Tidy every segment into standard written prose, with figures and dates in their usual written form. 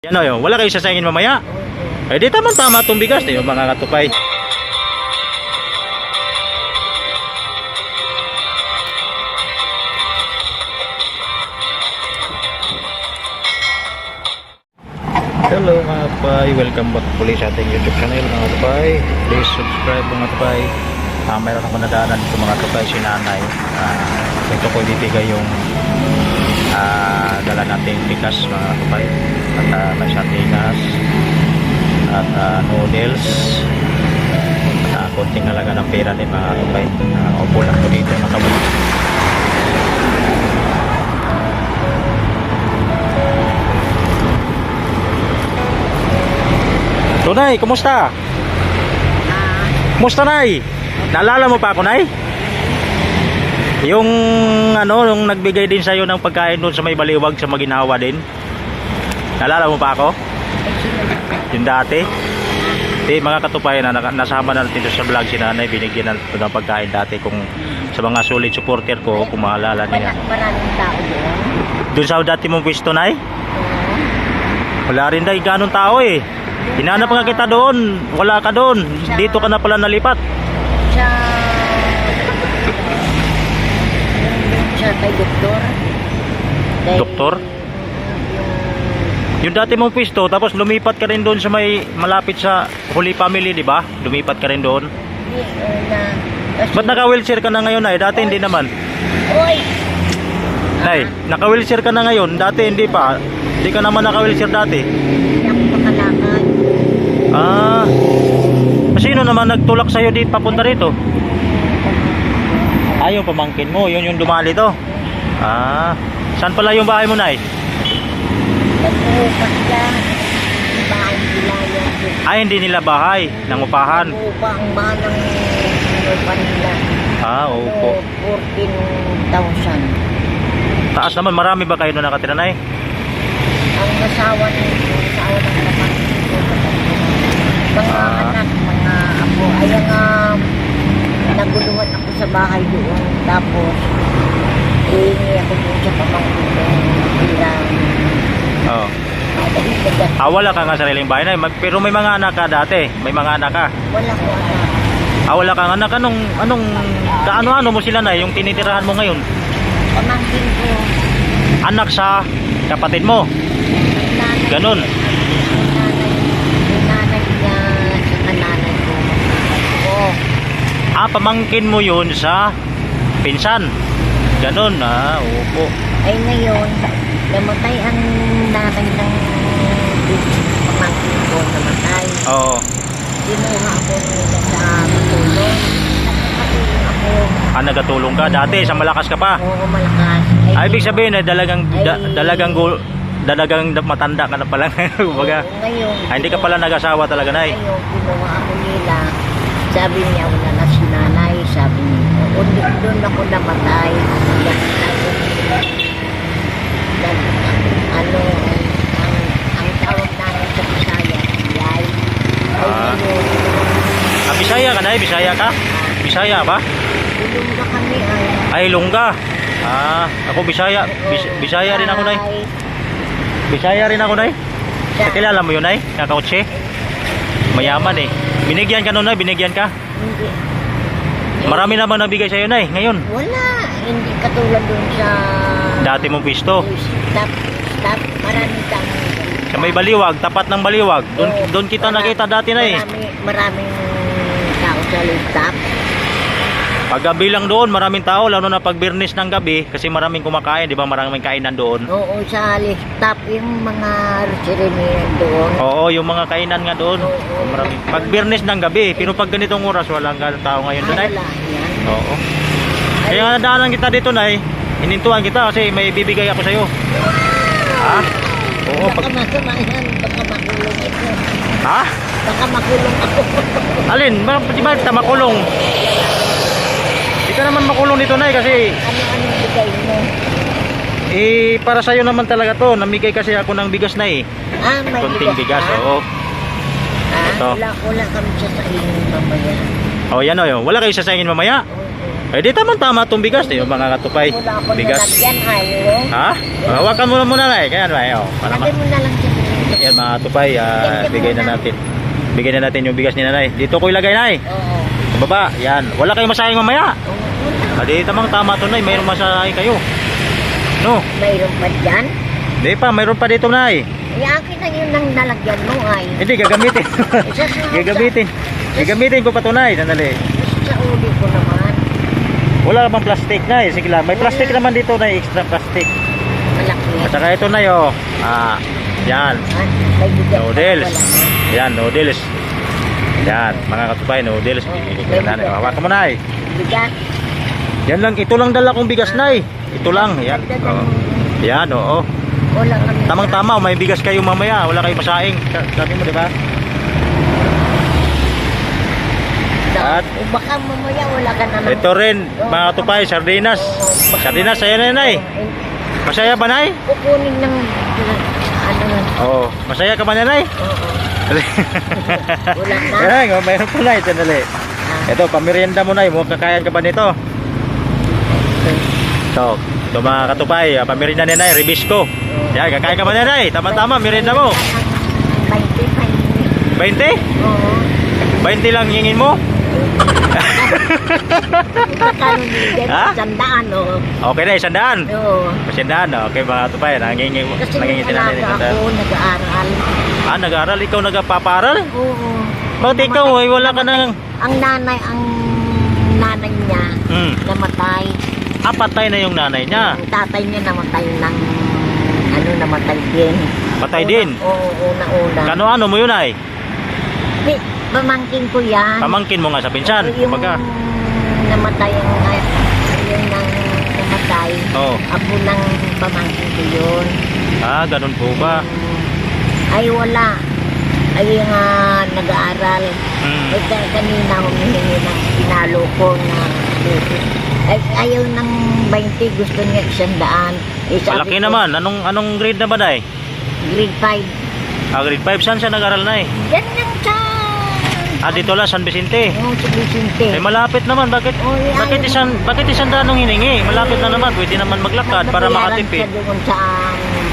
Yan o yun, wala kayo sasayangin mamaya. Eh di tama itong bigas yung mga katupay. Hello mga kapay, welcome back ulit sa ating YouTube channel mga kapay. Please subscribe mga kapay. Mayroon akong nadaanan dito mga kapay, si nanay. Ito ko ibibigay yung dala nating bigas mga kapay. At may sardinas at noodles at konting halaga ng pera din mga kapay. Upo lang ko dito nakabuli. Tunay, kumusta? Kumusta, Nay? Naalala mo pa ako, Nay? Yung nung nagbigay din sa'yo ng pagkain doon sa may baliwag sa Maginhawa din. Naalala mo pa ako? Yung dati? Mga katupayan na nasama na natin sa vlog si Nanay, binigyan natin ng pagkain dati kung sa mga solid supporter ko, kung maalala niya. Maraming tao doon. Doon sa dati mong pwesto, Nay? Wala rin dahil ganong tao eh. Hinanap nga kita doon, wala ka doon. Dito ka na pala nalipat. Siya kay doktor. Doktor? Yung dati mong pwesto, tapos lumipat ka rin doon sa may malapit sa Holy Family, di ba? Lumipat ka rin doon. Ba't naka-wheelchair ka na ngayon, Nay? Dati hindi naman. Oy! Nay, naka-wheelchair ka na ngayon. Dati hindi pa. Hindi ka naman naka-wheelchair dati. Hindi ako makalakad. Sino naman nagtulak sa'yo dito papunta rito? Yung pamangkin mo. Yun yung dumali to. Saan pala yung bahay mo, Nay? Nag-uupas yan. Bahay nila yan. Hindi nila bahay. Nangupahan. Upa ang bahan ng upa nila. Opo. 14,000. Taas naman. Marami ba kayo doon nakatira, Nay? Ang asawa ng kapatid ko. Mga anak, mga apo. Ayan naguluhan ako sa bahay doon. Tapos, hihingi ako doon sa pamangkin ko. Wala ka nga sariling bahay, Nay. Pero may mga anak ka dati. May mga anak ka. Wala ko anak. Wala kang anak. Kaano-ano mo sila, Nay? Yung tinitirahan mo ngayon? Pamangkin ko. Anak sa kapatid mo. Ganon. Yung nanay niya sa nanay ko. Pamangkin mo yun sa pinsan. Ganon. Opo. Ay ngayon, namatay ang nanay ng pamangkin ko. Namatay. Oo. Kinuha ako nila sa matulong. Nakatulong ako. Nagatulong ka. Dati, sa malakas ka pa. Oo, malakas. Ibig sabihin na dalagang matanda ka na pala. Kumbaga, ngayon, hindi ka pala nag-asawa talaga, Nay. ngayon, kinuha ako nila. Sabi niya, wala na si nanay. Sabi niya, doon ako namatay. Ang tawag namin sa Bisaya, Yay. Bisaya ka, Nay? Bisaya ka? Bisaya ba? Ilungga kami ay. Ilongga. Ako Bisaya. Bisaya rin ako, Nay. Bisaya rin ako, Nay. Kilala mo yun, Nay? Kakautse? Mayaman eh. Binigyan ka nun, Nay? Binigyan ka? Hindi. Marami naman nabigay sa'yo, Nay, ngayon. Wala. Hindi katulad dun sa... Dati mong pisto. Stop. Maraming tao. Sa may baliwag, tapat ng baliwag. Doon kita nakita dati, Nay. Maraming tao sa stop. Paggabi lang doon, maraming tao, lalo na pag Birnis ng gabi, kasi maraming kumakain, di ba? Maraming kainan doon. Oo, sa stop yung mga restaurant doon. Oo, yung mga kainan nga doon. Maraming. Pag Birnis ng gabi, pero pag ganitong oras, walang tao ngayon doon, Nay. Wala yan. Oo. Kaya nadaanan kita dito, Nay. Hinintuan kita kasi may bibigay ako sa'yo. Oo. Baka masama yan. Baka makulong ito. Baka makulong ako. Alin? Di ba makulong? Di ka naman makulong dito, Nay, kasi... Ano bigay mo? Para sa'yo naman talaga to. Namigay kasi ako ng bigas, Nay. May konting bigas, oo. Ito. Wala kami sasayin mamaya. Yan o. Wala kayo sasayangin mamaya? Di tama itong bigas. Yung mga katupay. Wala akong Bigas. nalagyan, ayaw. Hawakan mo na muna, Nay. Kaya, Nay. Lagyan mo na lang siya. Yan mga tupay, bigay na natin. Bigay na natin yung bigas ni nanay. Dito ko ilagay, nay. Oo. Sa baba, yan. Wala kayong masahing mamaya. Oo. Adi, tamang tama to, nay. Mayroong masahing kayo. No? Mayroon pa dyan? Hindi pa, mayroon pa dito, nay. Ay, akin na yun ang nalagyan mo ay. Hindi, gagamitin. Gagamitin. Gagamitin ko pa to, nay. Sandali. Sa uli ko naman. Wala namang plastic, nay. Sige lang. May plastic naman dito, nay. Extra plastic. Malaki. At saka ito, nay, oh. Yan. May bigas pa Noodles. wala. Yan, noodles. Yan, mga katupay, noodles. Hawakan mo, nay. Bigas. Yan lang, ito lang dala kong bigas, nay. Ito lang, yan. Oo. Yan, oo. Wala kami. Tamang-tama, may bigas kayo mamaya. Wala kayong masaing. Sabi mo, di ba? At O baka mamaya wala ka naman. ito rin, mga katupay, sardinas. Sardinas, ayan na, nay. Masaya ba, nay? Kukunin ng ano na. Oo. Masaya ka ba, nay? Oo. Wala na. Ayan, mayroon po, nay. Sandali. Ito, pamerienda mo, nay. Kakayan ka ba nito? Ito mga katupay, pamerienda ni nay, ribisco. Yan, kakain ka ba na, nay? Tama-tama, merienda mo. 20. 20? Oo. 20 lang hingin mo? Magkano nilagay? Ha? 100 o. Okay na, 100. Oo. 100, okay mga katupay, nangingi Kasi nangingi nung si nanay alaga ng ako, 100. nag-aaral. Nag-aaral? Ikaw nagpaparal? Oo. Bakit ikaw, ay wala ka nang... Ang nanay niya, namatay. Patay na yung nanay niya. Ang tatay niya namatay ng, namatay din. Patay din? Oo, una-una. Kano-ano mo yun, ay? Di, pamangkin ko yan. Pamangkin mo nga sa pinsan. Yung Kumbaga. namatay yung namatay. Oo. Apo ng pamangkin ko yun. Ganun po ba? Ay wala. Ay nag-aaral. Ay kanina humihingi ng pinalo ko na ay ayaw ng 20, gusto niya 100. Malaki naman. Anong grade na ba, nay? Grade 5. Grade 5. Saan siya nag-aaral, nay? Yan lang sa... Dito lang, San Vicente. Oo, sa Vicente. Malapit naman. Bakit isang danong hiningi? Malapit na naman. Pwede naman maglakad para makatipid. Nagbayaran siya doon sa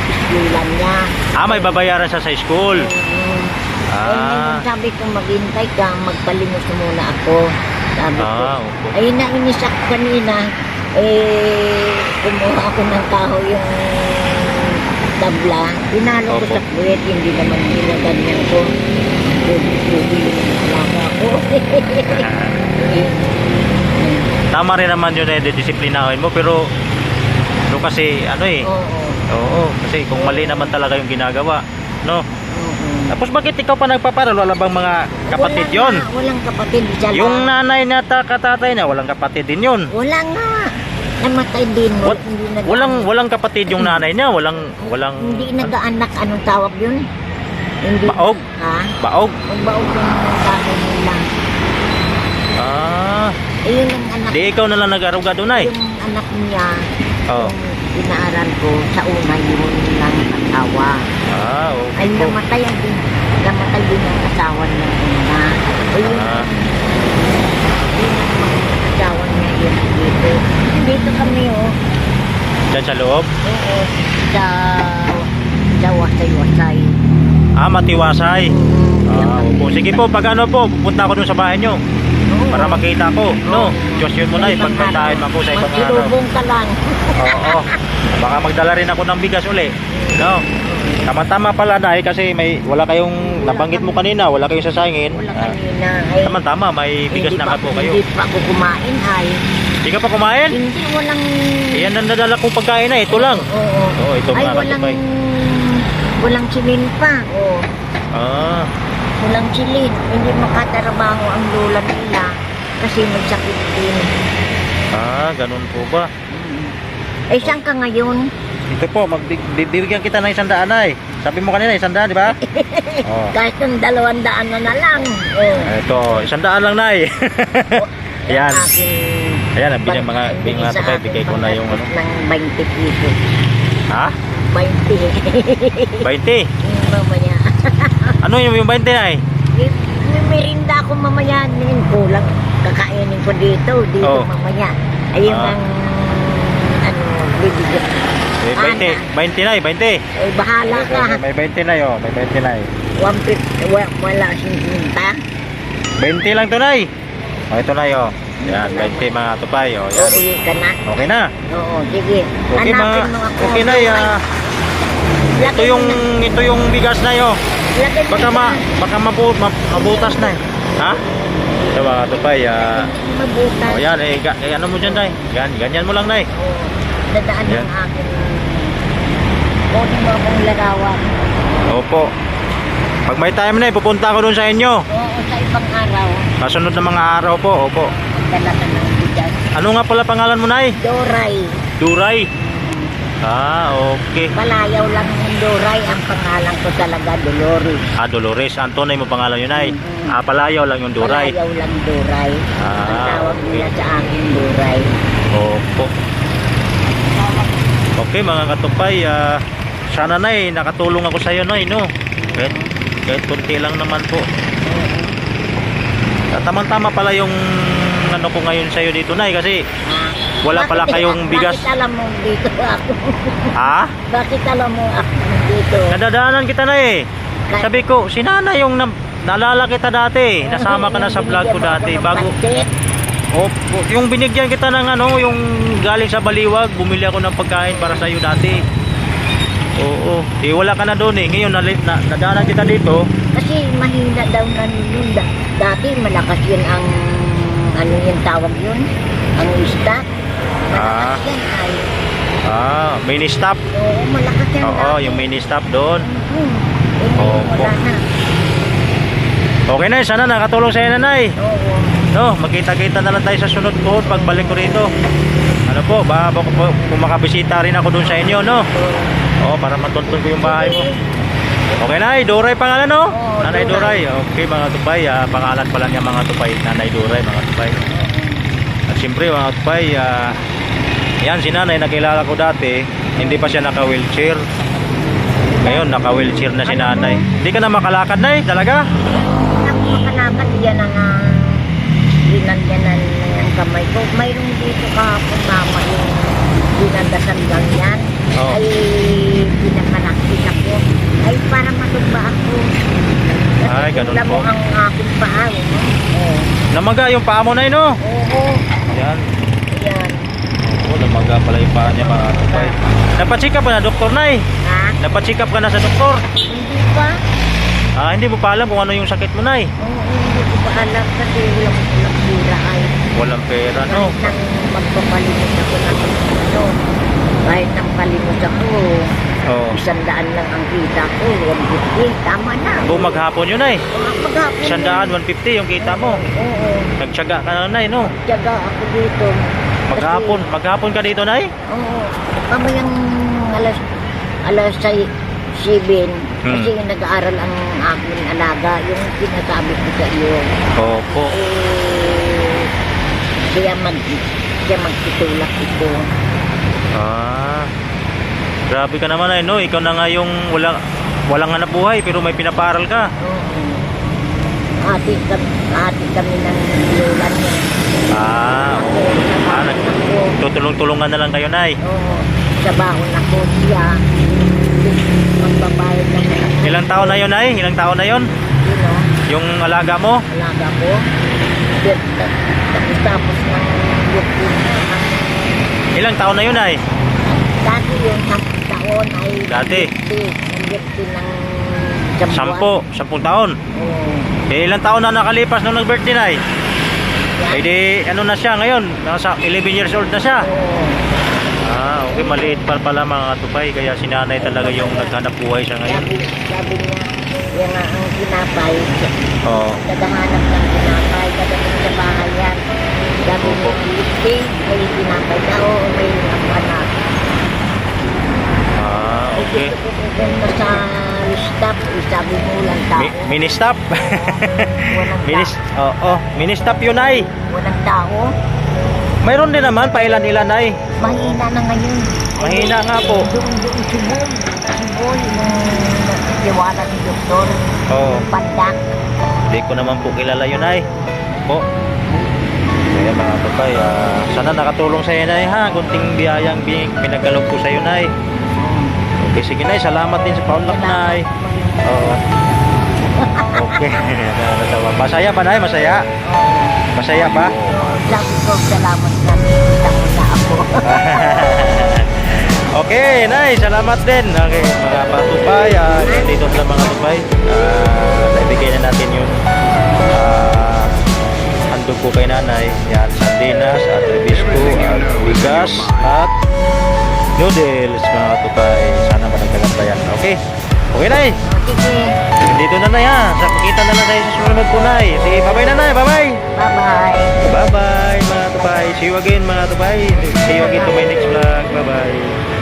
iskulan niya. May babayaran siya sa school. Sabi ko maghintay ka, magpalimos muna ako. Sabi ko, okay. ay nainis ako kanina. Kumuha ako ng kahoy yung tabla. Pinalo ko sa puwet, hindi naman nila ganyan ko. Tubi yung alaga ko. Tama rin naman yun, disiplinahin mo. Pero kasi Oo, kasi kung mali naman talaga yung ginagawa, no? Tapos bakit ikaw pa nagpaparal? Wala bang mga kapatid yon? Walang kapatid. Yung nanay na katatay niya, walang kapatid din yun. Wala nga. Namatay din. Walang kapatid yung nanay niya, walang Hindi nag-aanak. Anong tawag yun? Hindi. Baog? Ha? Baog? Baog yung tatay nila. Yun ang anak. Di ikaw na lang nag-aruga doon, ay? Yung anak niya. Oo. Yung inaaral ko sa una yun ng asawa. Okay. Ay namatay din ang asawa ng una. Yun ang asawa niya yun dito. Dito kami Diyan sa loob? Oo. Sa wasay-wasay. Matiwasay. Opo. Sige po, pag pupunta ako dun sa bahay nyo. Para makita ko, no? Diyos yun muna, pagpuntahin ako sa ibang araw. Magsilubong ka lang. Oo. Baka magdala rin ako ng bigas uli. No? Tama-tama pala, nay, kasi wala kayong, nabanggit mo kanina, wala kayong sasangin. Wala kanina. Tama-tama, may bigas na ka po kayo. Hindi pa ako kumain ay. Hindi ka pa kumain? Hindi, walang... Yan ang nadala kong pagkain na, ito lang. Oo. Ito ay, mga katupay. walang silin pa. Oo. Walang silin. Hindi makatrabaho ang lola nila kasi magsakit din. Ganun po ba? Ay, saan ka ngayon? Ito po, bibigyan kita ng 100, ay. Sabi mo kanina, 100, di ba? Kahit ng 200 na lang. Ito, 100 lang, nay. Ayan. Ayan, mga tupay, bigay ko na yung ano. Ng 20 pesos. Ha? 20. 20? Mamaya. Ano yung 20, ay? May merinda ako mamaya. Kulang. Kakainin ko dito. Dito mamaya. Ayun ang bibigyan. May 20 na 20. Eh, bahala ka. May 20 na may 20 na 150, wala 50. 20 lang to nay. Oh, ito na Yan, 20 mga tupay. Yan. Uuwi ka na. Okay na. Oo, sige. Okay Hanapin mga mo ako. okay na ito yung bigas na Lagay mo Baka na. mabutas na Ha? Ito mga tupay. Mabutas. Yan ano mo dyan nay? Ganyan mo lang nay. Oo. Dadaan Yan. ng akin. Kunin mo akong larawan. Opo. Pag may time na pupunta ako doon sa inyo. Oo, sa ibang araw. Kasunod na mga araw po. Opo. Dala ka ng bigas. Ano nga pala pangalan mo nay? Doray. Duray. Okay. Palayaw lang yung Doray. Ang pangalan ko talaga, Dolores. Dolores. Antonay mo pangalan yun ay. Mm. Palayaw lang yung Duray. Palayaw lang Doray. Ang tawag Okay. nila sa akin, Doray. Opo. Okay mga katupay, sana nay nakatulong ako sa iyo nay no. Kahit konti lang naman po. Tamang-tama pala yung ano ko ngayon sa iyo dito nay kasi wala pala kayong bigas. Bakit alam mo dito ako? Ha? Bakit alam mo ako dito? Nadadaanan kita na Sabi ko, si nanay yung naalala kita dati. Nasama ka na sa vlog ko dati bago. Opo, yung binigyan kita ng yung galing sa Baliwag, bumili ako ng pagkain para sa iyo dati. Oo, wala ka na doon Ngayon nadaanan kita dito. Kasi mahina daw na yun. Dati malakas yun ang yung tawag yun. Ang stock. Malakas yan ay. Mini stop. Oo, malakas yan. Oo, yung mini stop doon. Opo. Wala na. Okay na, sana nakatulong sa iyo nanay. Oo. No, magkita-kita na lang tayo sa sunod ko pagbalik ko rito. Ano po, baka kung makabisita rin ako doon sa inyo, no? Para matuntun ko yung bahay mo. Okay na, Duray pangalan, no? Oo, Nanay Duray. Okay, mga tupay, pangalan pa lang niya mga tupay. Nanay Duray, mga tupay. At siyempre, mga tupay, yan, si nanay, nakilala ko dati, hindi pa siya naka-wheelchair. Ngayon, naka-wheelchair na si nanay. Hindi ka na makalakad, nay, talaga? Makalakad yan ang dinandyanan ng kamay ko. Mayroong dito kahapon mama yung dinandasan lang yan. Oo. Ay pinakalakit ako. Ay para matumba ako. Ay, ganun alam mo po. ang aking paa. Oo. Namaga yung paa mo, nay, no? Oo. Yan. Yan. Namaga pala yung paa niya, mga tupay. Napacheck up ka na, doktor, nay? Ha? Napacheck up ka na sa doktor? Hindi pa? Hindi mo pa alam kung ano yung sakit mo, nay? Oo, hindi ko pa alam kasi walang pira ay. Walang pera, no? Kahit nang magpapalimos ako ng kahit nang palimos ako, Oo. 100 lang ang kita ko, 150, tama na. Maghapon yun, nay. Maghapon. 100, 150 yung kita mo. Oo, Nagtyaga ka na, nay, no? tiyaga ako dito. Maghapon ka dito, nay? Oo, kamayang alas 7, kasi nag-aaral ang aking alaga, yung sinasabi ko sa iyo. Opo. Kaya magtitulak ito. Grabe ka naman, ay, no? Ikaw na nga yung walang hanap buhay, pero may pinaparal ka. Oo. Ati kami ng lola niya. Tutulong-tulungan na lang kayo, nay. Oo. Sa baon ako siya. Magbabayad ng mga. Ilang taon na yun, nay? Ilang taon na yun? Sino? Yung alaga mo? Alaga ko. Tapos ng yukin. Ilang taon na yun, nay? Dati yung 10 taon ay Dati? Yung yukin ng 10 taon. Oo. Ilang taon na nakalipas nung nag-birthday, nay? Eh di, ano na siya ngayon? Nasa 11 years old na siya. Oo. Okay, maliit pa pala mga tupay. Kaya si nanay talaga yung naghanap buhay siya ngayon. Sabi niya, yan nga ang kinapay. Oo. Naghahanap ng kinapay. Kadating sa bahay yan. Sabi Opo. niya, may kinapay na o may anak. Okay. Gusto ko kung nasa stop, sabi mo lang tao. Mini stop. Walang tao. Mini stop yun, ay. Walang tao. Mayroon din naman, pailan-ilan, ay. Mahina na ngayon. Mahina nga po. Doon si Boy. Si Boy, yung tiwala ni Doktor. Oo. Pandak. Hindi ko naman po kilala yun, ay. Po. Kaya mga tupay, sana nakatulong sa iyo, nay, ha. Kunting biyayang pinagkalog ko sa iyo, nay. Okay, sige Nay, salamat din sa paunlak Nay. Oo. Okay. Natawa. Masaya ba Nay? Masaya? Masaya pa? Sabi ko, salamat na nakita mo na ako. Okay, Nay, salamat din. Okay, mga patupay, dito na mga tupay. Naibigay na natin yung handog ko kay Nanay. Yan, sardinas at hibisco at bigas at noodles, mga tupay. Sana madagdagan pa yan. Okay, okay Nay. Sige, Dito na Nay ha. Sa pakita na lang tayo sa sumunod po Nay. Sige, bye-bye na Nay, bye-bye. bye-bye. Bye-bye mga tupay. See you again mga tupay. See you again to my next vlog. Bye-bye.